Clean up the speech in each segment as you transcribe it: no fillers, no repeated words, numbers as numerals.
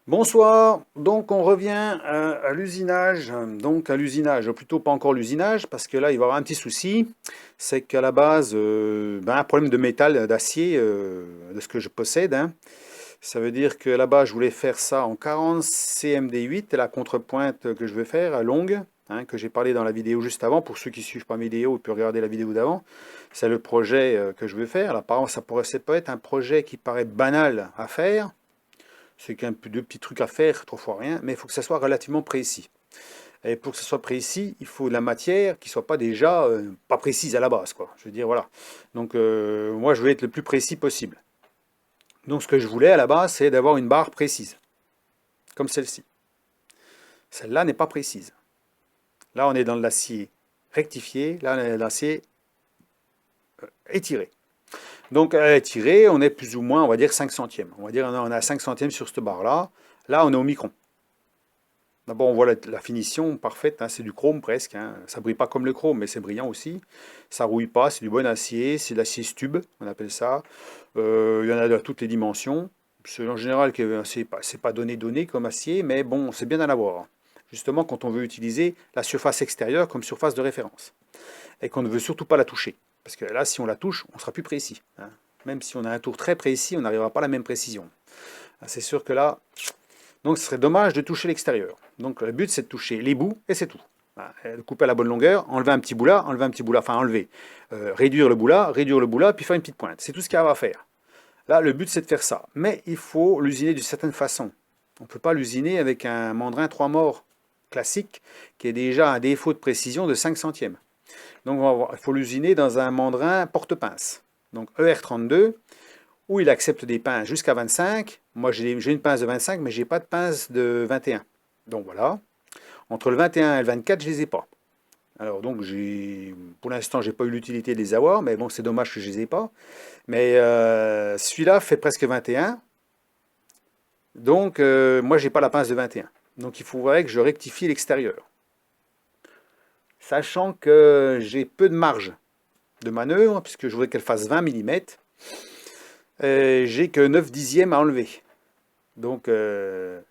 Bonsoir, donc on revient à l'usinage, plutôt pas encore l'usinage, parce que là il va y avoir un petit souci, c'est qu'à la base, un problème de métal, d'acier, de ce que je possède, hein. Ça veut dire que là-bas je voulais faire ça en 40 CMD8, la contrepointe que je veux faire, à longue, hein, que j'ai parlé dans la vidéo juste avant, pour ceux qui suivent pas mes vidéos, ils peuvent regarder la vidéo d'avant, c'est le projet que je veux faire. Là, apparemment ça peut être un projet qui paraît banal à faire, c'est qu'un peu de petits trucs à faire, trois fois rien, mais il faut que ça soit relativement précis. Et pour que ce soit précis, il faut de la matière qui soit pas déjà pas précise à la base, quoi. Je veux dire, voilà. Donc moi, je veux être le plus précis possible. Donc ce que je voulais à la base, c'est d'avoir une barre précise, comme celle-ci. Celle-là n'est pas précise. Là, on est dans l'acier rectifié, là, on est dans l'acier étiré. Donc étiré, on est plus ou moins, on va dire 5 centièmes. On va dire on a 5 centièmes sur cette barre-là. Là, on est au micron. D'abord, on voit la finition parfaite, hein, c'est du chrome presque, hein. Ça brille pas comme le chrome, mais c'est brillant aussi. Ça rouille pas, c'est du bon acier, c'est de l'acier stube, on appelle ça. Il y en a de toutes les dimensions. C'est en général que c'est pas donné comme acier, mais bon, c'est bien d'en avoir. Justement, quand on veut utiliser la surface extérieure comme surface de référence. Et qu'on ne veut surtout pas la toucher. Parce que là, si on la touche, on sera plus précis, hein. Même si on a un tour très précis, on n'arrivera pas à la même précision. C'est sûr que là, donc ce serait dommage de toucher l'extérieur. Donc le but c'est de toucher les bouts et c'est tout. Voilà, couper à la bonne longueur, enlever un petit bout là, enfin enlever, réduire le bout là, puis faire une petite pointe. C'est tout ce qu'il y a à faire. Là, le but c'est de faire ça. Mais il faut l'usiner d'une certaine façon. On ne peut pas l'usiner avec un mandrin 3 morts classique qui est déjà un défaut de précision de 5 centièmes. Donc il faut l'usiner dans un mandrin porte-pince. Donc ER32, où il accepte des pinces jusqu'à 25. Moi, j'ai une pince de 25, mais je n'ai pas de pince de 21. Donc voilà. Entre le 21 et le 24, je ne les ai pas. Alors donc, pour l'instant, je n'ai pas eu l'utilité de les avoir, mais bon, c'est dommage que je ne les ai pas. Mais celui-là fait presque 21. Donc, moi, je n'ai pas la pince de 21. Donc, il faudrait que je rectifie l'extérieur. Sachant que j'ai peu de marge de manœuvre, puisque je voudrais qu'elle fasse 20 mm, j'ai que 9 dixièmes à enlever. Donc,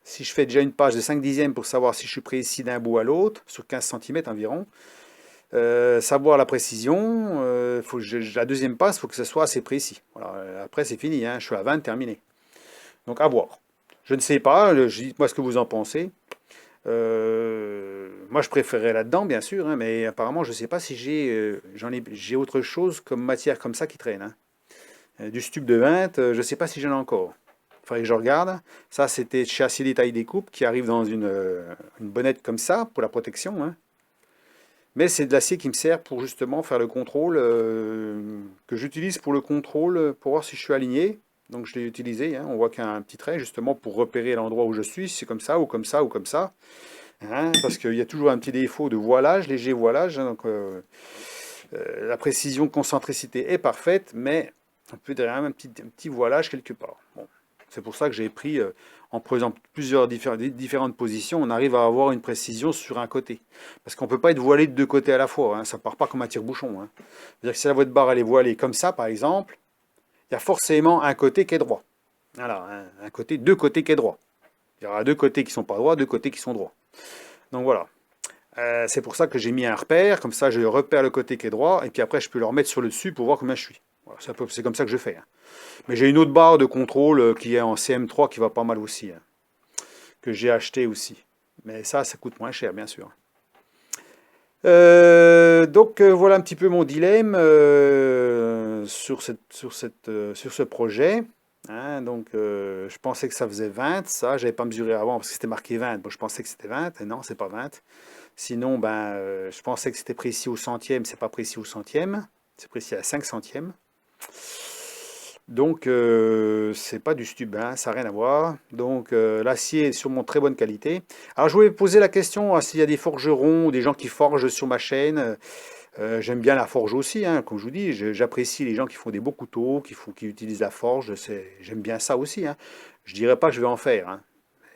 si je fais déjà une page de 5 dixièmes pour savoir si je suis précis d'un bout à l'autre, sur 15 cm environ, savoir la précision, la deuxième passe, il faut que ce soit assez précis. Voilà, après, c'est fini, hein, je suis à 20, terminé. Donc, à voir. Je ne sais pas, dites-moi ce que vous en pensez. Moi, je préférerais là-dedans, bien sûr, hein, mais apparemment, je ne sais pas si j'ai autre chose comme matière comme ça qui traîne, hein. Du stup de 20, je ne sais pas si j'en ai encore. Il faudrait que je regarde. Ça, c'était chez Acier Détail Découpe qui arrive dans une bonnette comme ça pour la protection, hein. Mais c'est de l'acier qui me sert pour justement faire le contrôle, que j'utilise pour le contrôle, pour voir si je suis aligné. Donc je l'ai utilisé, hein. On voit qu'il y a un petit trait justement pour repérer l'endroit où je suis, si c'est comme ça ou comme ça ou comme ça, hein, parce qu'il y a toujours un petit défaut de voilage, léger voilage, hein. Donc la précision, concentricité est parfaite, mais on peut derrière un petit voilage quelque part. Bon. C'est pour ça que j'ai pris, en prenant plusieurs différentes positions, on arrive à avoir une précision sur un côté. Parce qu'on ne peut pas être voilé de deux côtés à la fois, hein, ça ne part pas comme un tire-bouchon, hein. C'est-à-dire que si votre barre elle est voilée comme ça, par exemple, il y a forcément un côté qui est droit. Voilà, deux côtés qui est droit. Il y aura deux côtés qui ne sont pas droits, deux côtés qui sont droits. Donc voilà. C'est pour ça que j'ai mis un repère, comme ça je repère le côté qui est droit, et puis après je peux le remettre sur le dessus pour voir combien je suis. Voilà, c'est comme ça que je fais, hein. Mais j'ai une autre barre de contrôle qui est en CM3 qui va pas mal aussi, hein, que j'ai acheté aussi. Mais ça coûte moins cher, bien sûr. Donc voilà un petit peu mon dilemme sur ce projet, hein. Donc je pensais que ça faisait 20, ça, j'avais pas mesuré avant parce que c'était marqué 20. Bon, je pensais que c'était 20, et non, c'est pas 20. Sinon, je pensais que c'était précis au centième, c'est pas précis au centième, c'est précis à 5 centièmes. Donc, c'est pas du stub, hein, ça n'a rien à voir. Donc, l'acier est sûrement très bonne qualité. Alors, je voulais poser la question s'il y a des forgerons ou des gens qui forgent sur ma chaîne. J'aime bien la forge aussi, hein, comme je vous dis. J'apprécie les gens qui font des beaux couteaux, qui utilisent la forge. J'aime bien ça aussi, hein. Je dirais pas que je vais en faire, hein.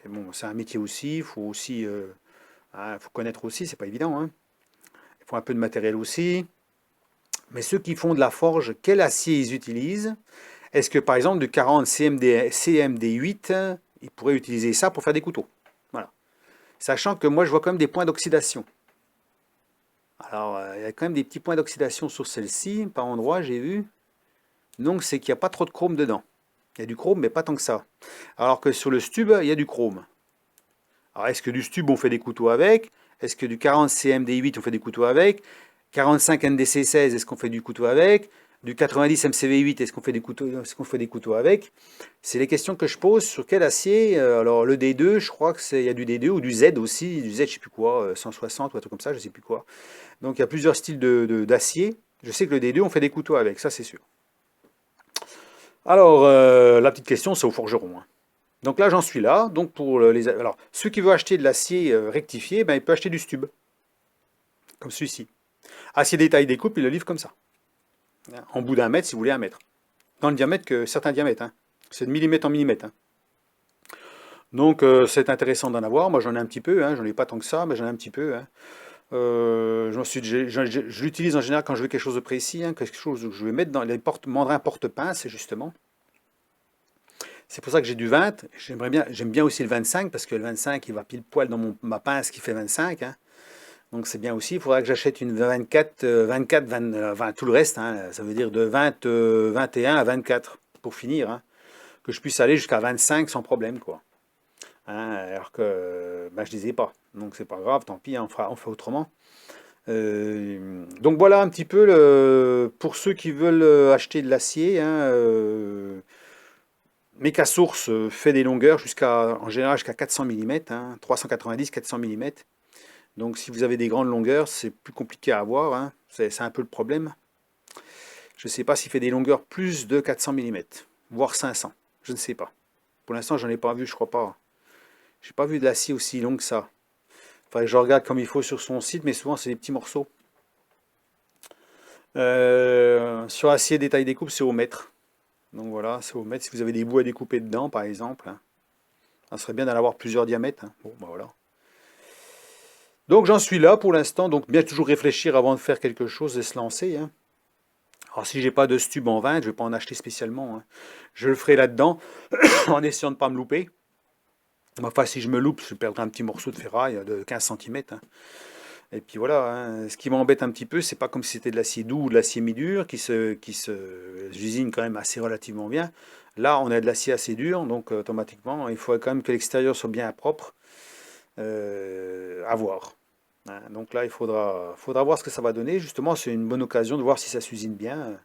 Mais bon, c'est un métier aussi. Il faut aussi, faut connaître aussi. C'est pas évident, hein. Il faut un peu de matériel aussi. Mais ceux qui font de la forge, quel acier ils utilisent? Est-ce que par exemple du 40 CMD8 il pourrait utiliser ça pour faire des couteaux. Voilà. Sachant que moi, je vois quand même des points d'oxydation. Alors, il y a quand même des petits points d'oxydation sur celle-ci, par endroit, j'ai vu. Donc, c'est qu'il n'y a pas trop de chrome dedans. Il y a du chrome, mais pas tant que ça. Alors que sur le stub, il y a du chrome. Alors, est-ce que du stub, on fait des couteaux avec? Est-ce que du 40 CMD8, on fait des couteaux avec? 45 NDC16, est-ce qu'on fait du couteau avec? Du 90 MCV8, est-ce qu'on fait des couteaux avec? C'est les questions que je pose sur quel acier. Alors, le D2, je crois il y a du D2 ou du Z aussi, du Z, je sais plus quoi, 160 ou un truc comme ça, je sais plus quoi. Donc, il y a plusieurs styles d'acier. Je sais que le D2, on fait des couteaux avec, ça c'est sûr. Alors, la petite question, c'est au forgeron, hein. Donc là, j'en suis là. Donc pour alors, ceux qui veulent acheter de l'acier rectifié, ben, il peut acheter du stub, comme celui-ci. Acier détail découpe, il le livre comme ça. En bout d'un mètre, si vous voulez un mètre. Dans le diamètre, que certains diamètres, hein. C'est de millimètre en millimètre, hein. Donc c'est intéressant d'en avoir. Moi, j'en ai un petit peu, hein. J'en ai pas tant que ça, mais j'en ai un petit peu, hein. Je l'utilise en général quand je veux quelque chose de précis, hein, quelque chose que je vais mettre dans les mandrins porte-pinces, justement. C'est pour ça que j'ai du 20. J'aime bien aussi le 25 parce que le 25 il va pile poil dans ma pince qui fait 25, hein. Donc c'est bien aussi. Il faudra que j'achète une 24, 24, 20, enfin, tout le reste, hein. Ça veut dire de 20, 21 à 24 pour finir, hein. Que je puisse aller jusqu'à 25 sans problème, quoi. Hein, alors que ben, je ne les ai pas. Donc c'est pas grave, tant pis, hein, on fait autrement. Donc voilà un petit peu pour ceux qui veulent acheter de l'acier, hein, Mecasource fait des longueurs en général jusqu'à 400 mm, hein, 390, 400 mm. Donc si vous avez des grandes longueurs, c'est plus compliqué à avoir, hein, c'est un peu le problème. Je ne sais pas s'il fait des longueurs plus de 400 mm, voire 500, je ne sais pas. Pour l'instant, j'en ai pas vu, je crois pas. J'ai pas vu de l'acier aussi long que ça. Enfin, je regarde comme il faut sur son site, mais souvent c'est des petits morceaux. Sur acier détail découpe, c'est au mètre. Donc voilà, c'est au mètre. Si vous avez des bouts à découper dedans, par exemple, hein, ça serait bien d'en avoir plusieurs diamètres, hein. Bon, ben voilà. Donc j'en suis là pour l'instant. Donc bien toujours réfléchir avant de faire quelque chose et se lancer, hein. Alors si j'ai pas de stub en 20, je vais pas en acheter spécialement, hein. Je le ferai là-dedans en essayant de ne pas me louper. Enfin, si je me loupe, je perdrai un petit morceau de ferraille de 15 cm, hein. Et puis voilà, hein. Ce qui m'embête un petit peu, c'est pas comme si c'était de l'acier doux ou de l'acier mi-dur qui se usine quand même assez relativement bien. Là, on a de l'acier assez dur, donc automatiquement, il faut quand même que l'extérieur soit bien propre, à voir, hein. Donc là, faudra voir ce que ça va donner. Justement, c'est une bonne occasion de voir si ça s'usine bien.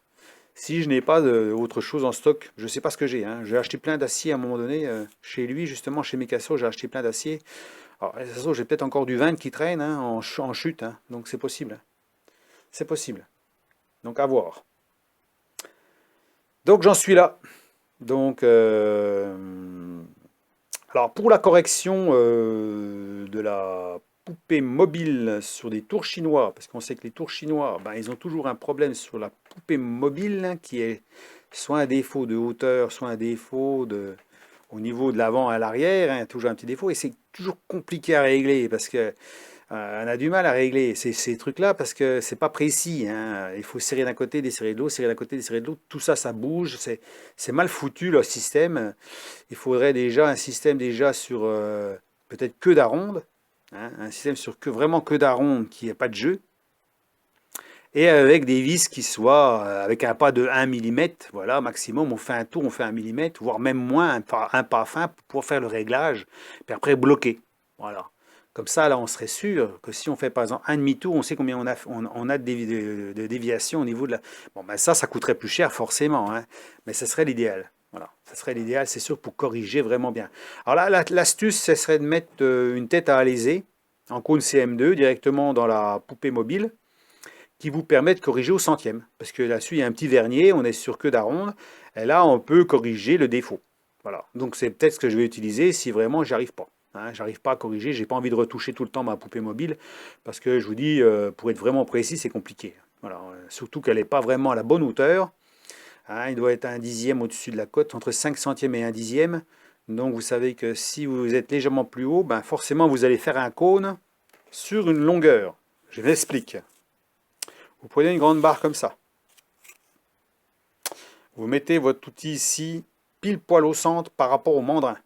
Si je n'ai pas autre chose en stock, je ne sais pas ce que j'ai, hein. J'ai acheté plein d'acier à un moment donné, chez lui, justement, chez Mecasso, j'ai acheté plein d'acier. Alors, ça se trouve, j'ai peut-être encore du 20 qui traîne, hein, en chute, hein. Donc c'est possible. C'est possible. Donc à voir. Donc j'en suis là. Donc, alors pour la correction de la poupée mobile sur des tours chinois, parce qu'on sait que les tours chinois, ben, ils ont toujours un problème sur la poupée mobile, hein, qui est soit un défaut de hauteur, soit un défaut au niveau de l'avant à l'arrière, hein, toujours un petit défaut, et c'est toujours compliqué à régler parce que on a du mal à régler ces trucs-là parce que c'est pas précis, hein. Il faut serrer d'un côté, desserrer de l'autre, serrer d'un côté, desserrer de l'autre. Tout ça, ça bouge. C'est mal foutu le système. Il faudrait déjà un système déjà sur peut-être que d'aronde, hein, un système sur vraiment que d'aronde qui n'ait pas de jeu. Et avec des vis qui soient avec un pas de 1 mm, voilà, maximum, on fait un tour, on fait 1 mm, voire même moins, un pas fin pour pouvoir faire le réglage, puis après bloquer. Voilà. Comme ça, là, on serait sûr que si on fait par exemple un demi-tour, on sait combien on a de déviation au niveau de la... Bon, ben ça coûterait plus cher forcément, hein, mais ce serait l'idéal. Voilà, ça serait l'idéal, c'est sûr, pour corriger vraiment bien. Alors là, l'astuce, ce serait de mettre une tête à alésé en cône CM2 directement dans la poupée mobile qui vous permet de corriger au centième. Parce que là-dessus, il y a un petit vernier, on est sur queue d'aronde, et là, on peut corriger le défaut. Voilà. Donc, c'est peut-être ce que je vais utiliser si vraiment j'arrive pas. Hein, j'arrive pas à corriger, j'ai pas envie de retoucher tout le temps ma poupée mobile, parce que je vous dis, pour être vraiment précis, c'est compliqué. Voilà. Surtout qu'elle n'est pas vraiment à la bonne hauteur. Hein, il doit être un dixième au-dessus de la côte, entre 5 centièmes et un dixième. Donc, vous savez que si vous êtes légèrement plus haut, ben forcément, vous allez faire un cône sur une longueur. Je m'explique. Vous prenez une grande barre comme ça. Vous mettez votre outil ici, pile poil au centre par rapport au mandrin.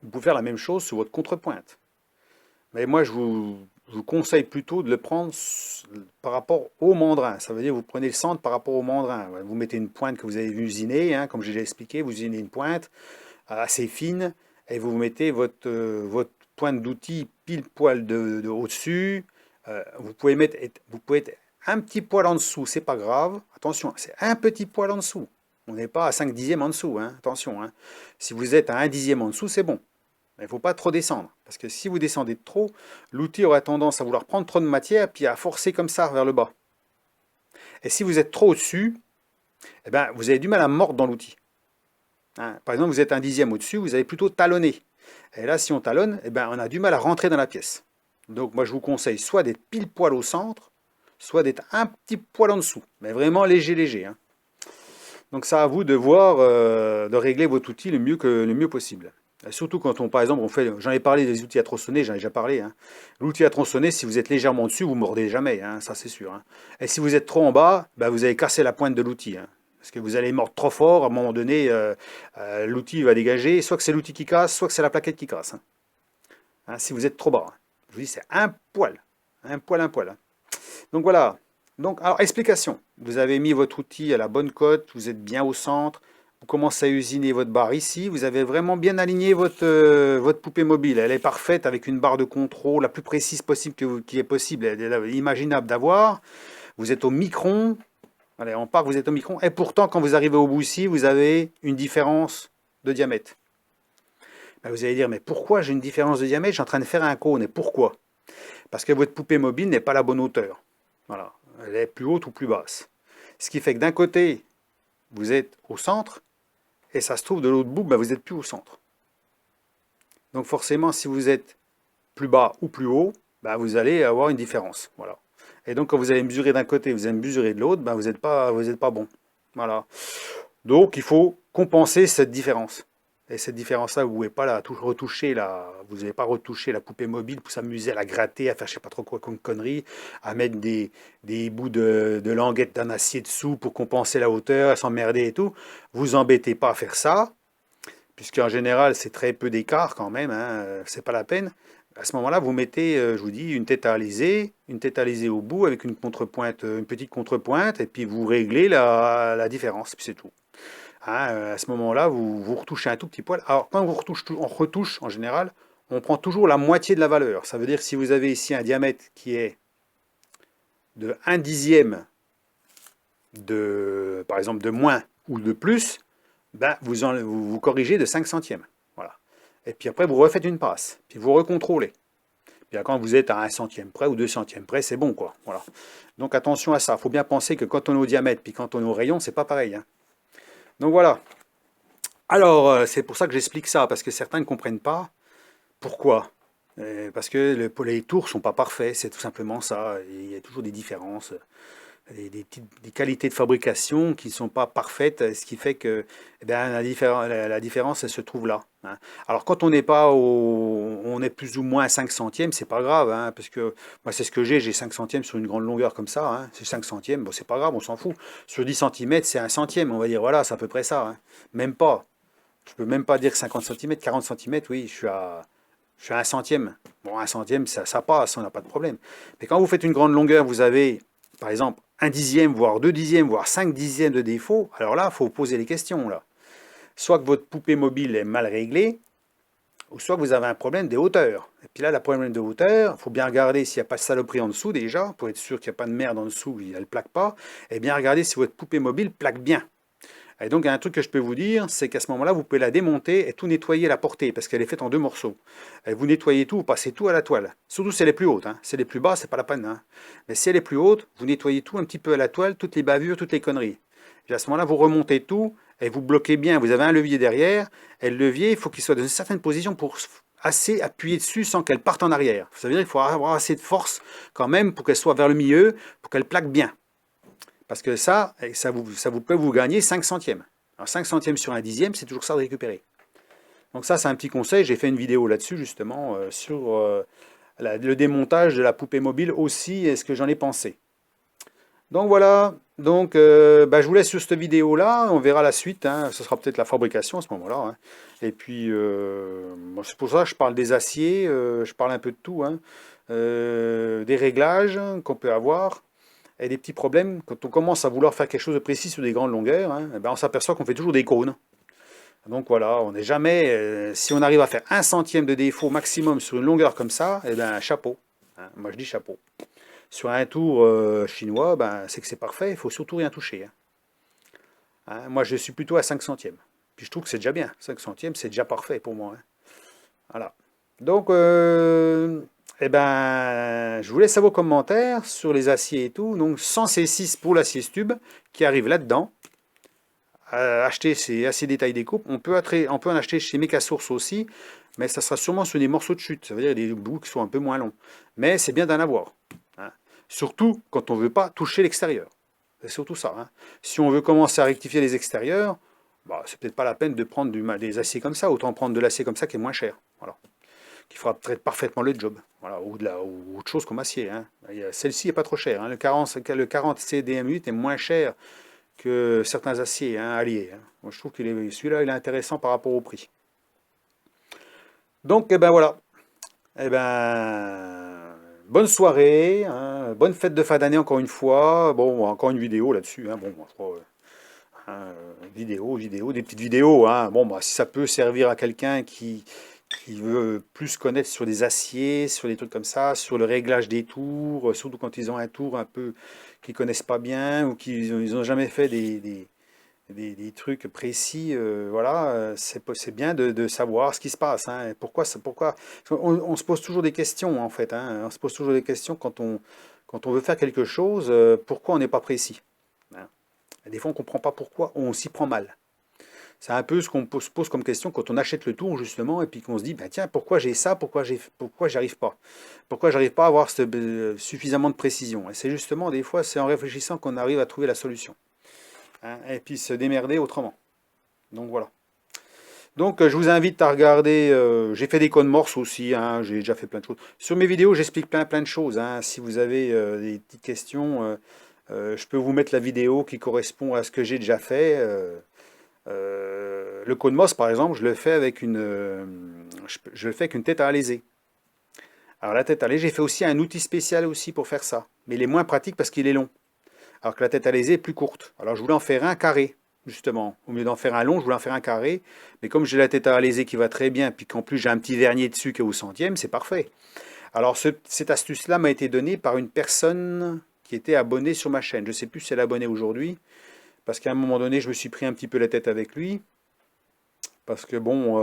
Vous pouvez faire la même chose sur votre contrepointe. Mais moi, je vous conseille plutôt de le prendre par rapport au mandrin. Ça veut dire que vous prenez le centre par rapport au mandrin. Vous mettez une pointe que vous avez usinée, hein, comme j'ai déjà expliqué, vous usinez une pointe assez fine, et vous mettez votre pointe d'outil pile poil au-dessus. Vous pouvez être un petit poil en dessous, c'est pas grave. Attention, c'est un petit poil en dessous. On n'est pas à 5 dixièmes en dessous, hein, attention. Hein. Si vous êtes à 1 dixième en dessous, c'est bon. Mais il ne faut pas trop descendre. Parce que si vous descendez trop, l'outil aura tendance à vouloir prendre trop de matière, puis à forcer comme ça vers le bas. Et si vous êtes trop au-dessus, eh ben, vous avez du mal à mordre dans l'outil. Hein, par exemple, vous êtes 1 dixième au-dessus, vous allez plutôt talonner. Et là, si on talonne, eh ben, on a du mal à rentrer dans la pièce. Donc moi, je vous conseille soit d'être pile poil au centre, soit d'être un petit poil en dessous. Mais vraiment léger, léger. Hein. Donc c'est à vous de voir, de régler votre outil le mieux possible. Surtout quand on, par exemple, j'en ai parlé des outils à tronçonner, j'en ai déjà parlé. Hein. L'outil à tronçonner, si vous êtes légèrement dessus, vous ne mordez jamais, hein, ça c'est sûr. Hein. Et si vous êtes trop en bas, bah, vous allez casser la pointe de l'outil. Hein. Parce que vous allez mordre trop fort, à un moment donné, l'outil va dégager, soit que c'est l'outil qui casse, soit que c'est la plaquette qui casse. Hein. Hein, si vous êtes trop bas. Hein. Je vous dis, c'est un poil. Un poil, un poil. Hein. Donc voilà. Donc, alors, explication. Vous avez mis votre outil à la bonne cote, vous êtes bien au centre, vous commencez à usiner votre barre ici, vous avez vraiment bien aligné votre poupée mobile. Elle est parfaite avec une barre de contrôle la plus précise possible qui est possible, elle est imaginable d'avoir. Vous êtes au micron, allez, on part, vous êtes au micron, et pourtant, quand vous arrivez au bout ici, vous avez une différence de diamètre. Ben, vous allez dire, mais pourquoi j'ai une différence de diamètre? Je suis en train de faire un cône, et pourquoi? Parce que votre poupée mobile n'est pas à la bonne hauteur. Voilà, elle est plus haute ou plus basse. Ce qui fait que d'un côté, vous êtes au centre, et ça se trouve de l'autre bout, ben, vous n'êtes plus au centre. Donc forcément, si vous êtes plus bas ou plus haut, ben, vous allez avoir une différence. Voilà. Et donc quand vous allez mesurer d'un côté, vous allez mesurer de l'autre, ben, vous n'êtes pas bon. Voilà. Donc il faut compenser cette différence. Et cette différence-là, vous ne pouvez pas la retoucher, vous n'allez pas retoucher la poupée mobile pour s'amuser à la gratter, à faire je ne sais pas trop quoi comme connerie, à mettre des bouts de languette d'un acier dessous pour compenser la hauteur, à s'emmerder et tout. Vous embêtez pas à faire ça, puisqu'en général, c'est très peu d'écart quand même, hein, c'est pas la peine. À ce moment-là, vous mettez, je vous dis, une tête à aliser au bout avec une contrepointe, une petite contrepointe, et puis vous réglez la différence, puis c'est tout. Hein, à ce moment-là, vous retouchez un tout petit poil. Alors, quand on retouche, en général, on prend toujours la moitié de la valeur. Ça veut dire que si vous avez ici un diamètre qui est de 1 dixième par exemple, de moins ou de plus, ben, vous corrigez de 5 centièmes. Voilà. Et puis après, vous refaites une passe. Puis vous recontrôlez. Puis quand vous êtes à 1 centième près ou 2 centièmes près, c'est bon, quoi. Voilà. Donc attention à ça. Il faut bien penser que quand on est au diamètre puis quand on est au rayon, c'est pas pareil. Hein. Donc voilà. Alors, c'est pour ça que j'explique ça, parce que certains ne comprennent pas. Pourquoi? Parce que les tours ne sont pas parfaits, c'est tout simplement ça. Il y a toujours des différences, des qualités de fabrication qui ne sont pas parfaites, ce qui fait que eh bien, la différence, elle se trouve là. Hein. Alors quand on n'est pas on est plus ou moins à 5 centièmes, c'est pas grave, hein, parce que moi c'est ce que j'ai 5 centièmes sur une grande longueur comme ça, hein, c'est 5 centièmes, bon c'est pas grave, on s'en fout. Sur 10 centimètres, c'est un centième, on va dire, voilà, c'est à peu près ça. Hein. Même pas. Je peux même pas dire 50 centimètres, 40 centimètres, oui, je suis à 1 centième. Bon, 1 centième, ça passe, on n'a pas de problème. Mais quand vous faites une grande longueur, vous avez, par exemple, 1 dixième, voire 2 dixièmes, voire 5 dixièmes de défaut, alors là, il faut poser les questions, là. Soit que votre poupée mobile est mal réglée, ou soit que vous avez un problème des hauteurs. Et puis là, le problème de hauteur, il faut bien regarder s'il n'y a pas de saloperie en dessous déjà, pour être sûr qu'il n'y a pas de merde en dessous, elle ne plaque pas, et bien regarder si votre poupée mobile plaque bien. Et donc, il y a un truc que je peux vous dire, c'est qu'à ce moment-là, vous pouvez la démonter et tout nettoyer à la portée, parce qu'elle est faite en 2 morceaux. Et vous nettoyez tout, vous passez tout à la toile. Surtout si elle est plus haute. Hein. Si elle est plus bas, c'est pas la peine. Hein. Mais si elle est plus haute, vous nettoyez tout un petit peu à la toile, toutes les bavures, toutes les conneries. Et à ce moment-là, vous remontez tout et vous bloquez bien. Vous avez un levier derrière, et le levier, il faut qu'il soit dans une certaine position pour assez appuyer dessus sans qu'elle parte en arrière. Ça veut dire qu'il faut avoir assez de force quand même pour qu'elle soit vers le milieu, pour qu'elle plaque bien. Parce que ça vous peut vous gagner 5 centièmes. Alors 5 centièmes sur 1 dixième, c'est toujours ça de récupérer. Donc ça, c'est un petit conseil. J'ai fait une vidéo là-dessus, justement, sur le démontage de la poupée mobile aussi, et ce que j'en ai pensé. Donc voilà, donc je vous laisse sur cette vidéo-là. On verra la suite. Hein. Ce sera peut-être la fabrication à ce moment-là. Hein. Et puis, Bon, c'est pour ça que je parle des aciers, je parle un peu de tout, hein. Des réglages qu'on peut avoir, et des petits problèmes. Quand on commence à vouloir faire quelque chose de précis sur des grandes longueurs, hein, eh ben, on s'aperçoit qu'on fait toujours des cônes. Donc voilà, on n'est jamais, si on arrive à faire 1 centième de défaut maximum sur une longueur comme ça, eh ben, chapeau. Hein. Moi je dis chapeau. Sur un tour chinois, ben, c'est que c'est parfait, il faut surtout rien toucher. Hein. Hein, moi je suis plutôt à 5 centièmes. Puis je trouve que c'est déjà bien. 5 centièmes, c'est déjà parfait pour moi. Hein. Voilà. Donc, eh ben, je vous laisse à vos commentaires sur les aciers et tout. Donc 100 C6 pour l'acier Stub qui arrive là-dedans. Acheter ces aciers détail découpe. On peut en acheter chez Mecasource aussi, mais ça sera sûrement sur des morceaux de chute. Ça veut dire des bouts qui sont un peu moins longs. Mais c'est bien d'en avoir. Hein. Surtout quand on ne veut pas toucher l'extérieur. C'est surtout ça. Hein. Si on veut commencer à rectifier les extérieurs, bah, c'est peut-être pas la peine de prendre des aciers comme ça. Autant prendre de l'acier comme ça qui est moins cher. Voilà. Qui fera peut-être parfaitement le job. Voilà. Ou autre chose comme acier. Hein. Celle-ci n'est pas trop chère. Hein. Le 40 CDM8 est moins cher que certains aciers hein, alliés. Hein. Moi, je trouve que celui-là, il est intéressant par rapport au prix. Donc, eh ben voilà. Eh ben, bonne soirée, hein, bonne fête de fin d'année encore une fois. Bon, encore une vidéo là-dessus. Hein. Bon, hein, vidéo, des petites vidéos. Hein. Bon, bah, si ça peut servir à quelqu'un qui veut plus connaître sur des aciers, sur des trucs comme ça, sur le réglage des tours, surtout quand ils ont un tour un peu qu'ils connaissent pas bien ou qu'ils ont jamais fait des trucs précis, voilà, c'est bien de savoir ce qui se passe. Hein, et pourquoi on se pose toujours des questions en fait. Hein, on se pose toujours des questions quand on veut faire quelque chose, pourquoi on n'est pas précis. Hein. Et des fois on ne comprend pas pourquoi, on s'y prend mal. C'est un peu ce qu'on se pose comme question quand on achète le tour justement et puis qu'on se dit ben tiens pourquoi j'ai ça, pourquoi j'arrive pas, pourquoi j'arrive pas à avoir suffisamment de précision. Et c'est justement des fois c'est en réfléchissant qu'on arrive à trouver la solution. Hein, et puis se démerder autrement. Donc voilà. Donc je vous invite à regarder, j'ai fait des codes morse aussi, hein, j'ai déjà fait plein de choses. Sur mes vidéos j'explique plein de choses. Hein. Si vous avez des petites questions, je peux vous mettre la vidéo qui correspond à ce que j'ai déjà fait. Le code morse par exemple, je le fais avec je le fais avec une tête à alésé. Alors la tête à alésé, j'ai fait aussi un outil spécial aussi pour faire ça. Mais il est moins pratique parce qu'il est long. Alors que la tête à lésée est plus courte. Alors je voulais en faire un carré, justement. Au lieu d'en faire un long, je voulais en faire un carré. Mais comme j'ai la tête à lésée qui va très bien, puis qu'en plus j'ai un petit vernier dessus qui est au centième, c'est parfait. Alors cette astuce-là m'a été donnée par une personne qui était abonnée sur ma chaîne. Je ne sais plus si elle est abonnée aujourd'hui, parce qu'à un moment donné, je me suis pris un petit peu la tête avec lui. Parce que bon,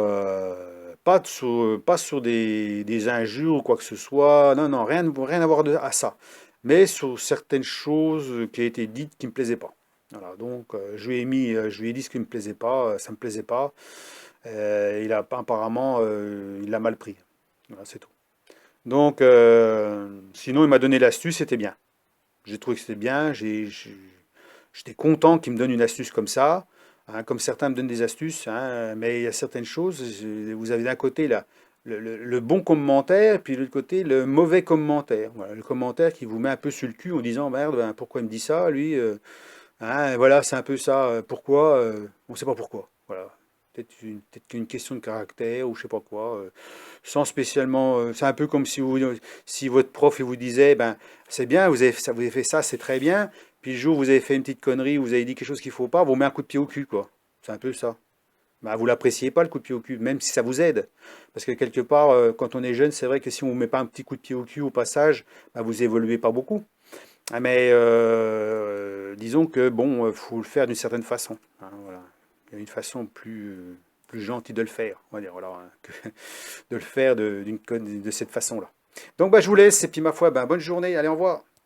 pas sur des injures ou quoi que ce soit. Non, non, rien à voir à ça. Mais sur certaines choses qui ont été dites qui ne me plaisaient pas. Voilà, donc je lui ai dit ce qui ne me plaisait pas, ça ne me plaisait pas. Apparemment, il l'a mal pris. Voilà, c'est tout. Donc, sinon, il m'a donné l'astuce, c'était bien. J'ai trouvé que c'était bien. J'étais content qu'il me donne une astuce comme ça. Hein, comme certains me donnent des astuces, hein, mais il y a certaines choses, vous avez d'un côté là, le bon commentaire, et puis de l'autre côté le mauvais commentaire. Voilà, le commentaire qui vous met un peu sur le cul en disant merde, ben, pourquoi il me dit ça, lui hein, voilà, c'est un peu ça, pourquoi on ne sait pas pourquoi. Voilà. Peut-être qu'une question de caractère ou je sais pas quoi, sans spécialement. C'est un peu comme si votre prof il vous disait ben, c'est bien, vous avez fait ça, c'est très bien, puis le jour où vous avez fait une petite connerie, vous avez dit quelque chose qu'il ne faut pas, vous met un coup de pied au cul, quoi. C'est un peu ça. Bah, vous l'appréciez pas le coup de pied au cul, même si ça vous aide. Parce que quelque part, quand on est jeune, c'est vrai que si on ne vous met pas un petit coup de pied au cul au passage, bah, vous évoluez pas beaucoup. Ah, mais disons que bon, faut le faire d'une certaine façon. Hein, voilà. Il y a une façon plus gentille de le faire, on va dire, voilà, hein, que de le faire de cette façon-là. Donc bah, je vous laisse, et puis ma foi, bah, bonne journée, allez, au revoir.